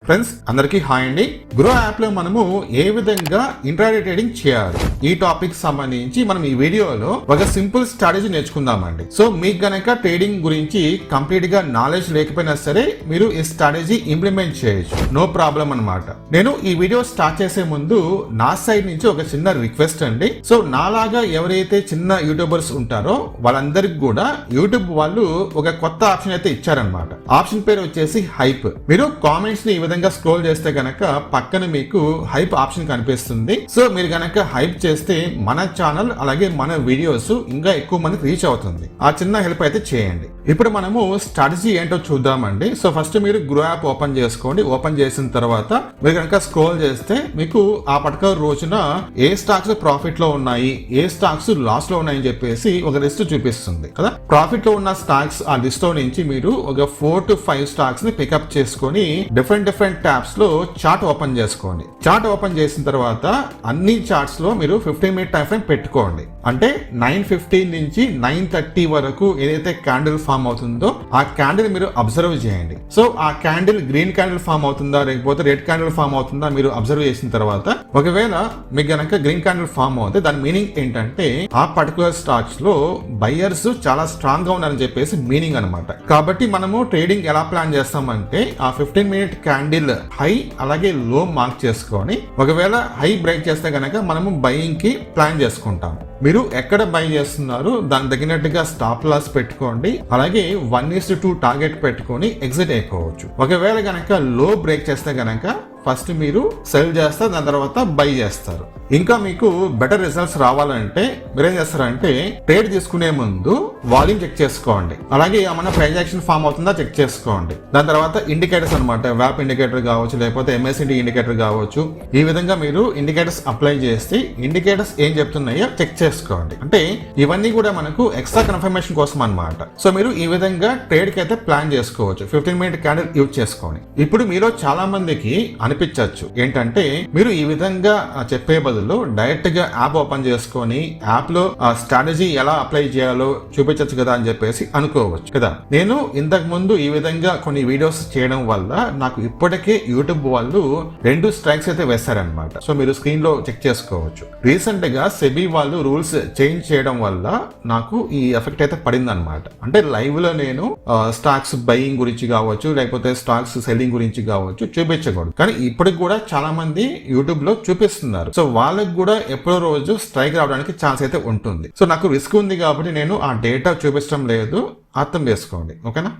Friends అందరికీ hi అండి. Grow app లో మనము ఏ విధంగా ఇంట్రాడే ట్రేడింగ్ చేయాలి ఈ టాపిక్ సంబంధించి మనం ఈ వీడియోలో ఒక సింపుల్ స్ట్రాటజీ నేర్చుకుందామండి. సో మీకు గనక ట్రేడింగ్ గురించి కంప్లీట్ గా నాలెడ్జ్ లేకపోయినా సరే మీరు ఈ స్ట్రాటజీ ఇంప్లిమెంట్ చేయొచ్చు, నో ప్రాబ్లం అన్నమాట. నేను ఈ వీడియో స్టార్ట్ చేసే ముందు నా సైడ్ నుంచి ఒక చిన్న రిక్వెస్ట్ అండి. సో నాలాగా ఎవరైతే చిన్న యూట్యూబర్స్ ఉంటారో వాళ్ళందరికి కూడా యూట్యూబ్ వాళ్ళు ఒక కొత్త ఆప్షన్ అయితే ఇచ్చారనమాట. ఆప్షన్ పేరు వచ్చేసి హైప్. మీరు కామెంట్స్ ని స్క్రోల్ చేస్తే గనక పక్కన మీకు హైప్ ఆప్షన్ కనిపిస్తుంది. సో మీరు గనక హైప్ చేస్తే మన ఛానల్ అలాగే మన వీడియోస్ ఇంకా ఎక్కువ మందికి రీచ్ అవుతుంది. ఆ చిన్న హెల్ప్ అయితే చేయండి. ఇప్పుడు మనము స్ట్రాటజీ ఏంటో చూద్దామండి. సో ఫస్ట్ మీరు గ్రో యాప్ ఓపెన్ చేసుకోండి. ఓపెన్ చేసిన తర్వాత మీరు కనుక స్క్రోల్ చేస్తే మీకు ఆ పర్టికులర్ రోజున ఏ స్టాక్స్ ప్రాఫిట్ లో ఉన్నాయి, ఏ స్టాక్స్ లాస్ లో ఉన్నాయని చెప్పేసి ఒక లిస్ట్ చూపిస్తుంది కదా. ప్రాఫిట్ లో ఉన్న స్టాక్స్ ఆ లిస్ట్ లో నుంచి మీరు ఒక 4 to 5 స్టాక్స్ ని పికప్ చేసుకొని డిఫరెంట్ ట్యాబ్స్ లో చార్ట్ ఓపెన్ చేసుకోండి. చార్ట్ ఓపెన్ చేసిన తర్వాత అన్ని చార్ట్స్ లో మీరు 15 మినిట్ టైం ఫ్రేమ్ పెట్టుకోండి. అంటే 9:15 నుంచి 9:30 వరకు ఏదైతే క్యాండిల్ ఫామ్ అవుతుందో ఆ క్యాండిల్ మీరు అబ్జర్వ్ చేయండి. సో ఆ క్యాండిల్ గ్రీన్ క్యాండిల్ ఫామ్ అవుతుందా లేకపోతే రెడ్ క్యాండిల్ ఫామ్ అవుతుందా మీరు అబ్జర్వ్ చేసిన తర్వాత ఒకవేళ మీకు గనక గ్రీన్ క్యాండిల్ ఫామ్ అవుతే దాని మీనింగ్ ఏంటంటే ఆ పర్టికులర్ స్టాక్స్ లో బయర్స్ చాలా స్ట్రాంగ్ గా ఉన్నారని చెప్పేసి మీనింగ్ అనమాట. కాబట్టి మనము ట్రేడింగ్ ఎలా ప్లాన్ చేస్తామంటే ఆ 15 మినిట్ క్యాండిల్ హై అలాగే లో మార్క్ చేసుకొని ఒకవేళ హై బ్రేక్ చేస్తే గనక మనము బయింగ్ కి ప్లాన్ చేసుకుంటాము. మీరు ఎక్కడ బై చేస్తున్నారు దానికి తగినట్టుగా స్టాప్ లాస్ పెట్టుకోండి. అలాగే 1:2 టార్గెట్ పెట్టుకొని ఎగ్జిట్ అయిపోవచ్చు. ఒకవేళ గనక లో బ్రేక్ చేస్తే గనక ఫస్ట్ మీరు సెల్ చేస్తారు, దాని తర్వాత బై చేస్తారు. ఇంకా మీకు బెటర్ రిజల్ట్స్ రావాలంటే మీరేం చేస్తారంటే ట్రేడ్ తీసుకునే ముందు వాల్యూమ్ చెక్ చేసుకోండి. అలాగే ఏమన్నా ప్రైస్ యాక్షన్ ఫామ్ అవుతుందా చెక్ చేసుకోండి. దాని తర్వాత ఇండికేటర్స్ అనమాట, వ్యాప్ ఇండికేటర్ కావచ్చు లేకపోతే MACD ఇండికేటర్ కావచ్చు. ఈ విధంగా మీరు ఇండికేటర్స్ అప్లై చేసి ఇండికేటర్స్ ఏం చెప్తున్నాయో చెక్ చేసుకోండి. అంటే ఇవన్నీ కూడా మనకు ఎక్స్ట్రా కన్ఫర్మేషన్ కోసం అనమాట. సో మీరు ఈ విధంగా ట్రేడ్ కి అయితే ప్లాన్ చేసుకోవచ్చు 15 మినిట్ క్యాండిల్ యూజ్ చేసుకొని. ఇప్పుడు మీలో చాలా మందికి అనిపించవచ్చు ఏంటంటే మీరు ఈ విధంగా చెప్పే బదులు డైరెక్ట్ గా యాప్ ఓపెన్ చేసుకొని యాప్ లో స్ట్రాటజీ ఎలా అప్లై చేయాలో చూపించచ్చు కదా అని చెప్పేసి అనుకోవచ్చు కదా. నేను ఇంతకు ముందు ఈ విధంగా కొన్ని వీడియోస్ చేయడం వల్ల నాకు ఇప్పటికే యూట్యూబ్ వాళ్ళు 2 స్ట్రైక్స్ అయితే వేశారనమాట. సో మీరు స్క్రీన్ లో చెక్ చేసుకోవచ్చు. రీసెంట్ గా సెబీ వాళ్ళు రూల్స్ చేంజ్ చేయడం వల్ల నాకు ఈ ఎఫెక్ట్ అయితే పడింది అనమాట. అంటే లైవ్ లో నేను స్టాక్స్ బయింగ్ గురించి కావచ్చు లేకపోతే స్టాక్స్ సెల్లింగ్ గురించి కావచ్చు చూపించకూడదు, కానీ ఇప్పటికి కూడా చాలా మంది యూట్యూబ్ లో చూపిస్తున్నారు. సో వాళ్ళకి కూడా ఎప్పుడో రోజు స్ట్రైక్ రావడానికి ఛాన్స్ అయితే ఉంటుంది. సో నాకు రిస్క్ ఉంది కాబట్టి నేను ఆ డేటా చూపించడం లేదు, అర్థం చేసుకోండి. ఓకేనా.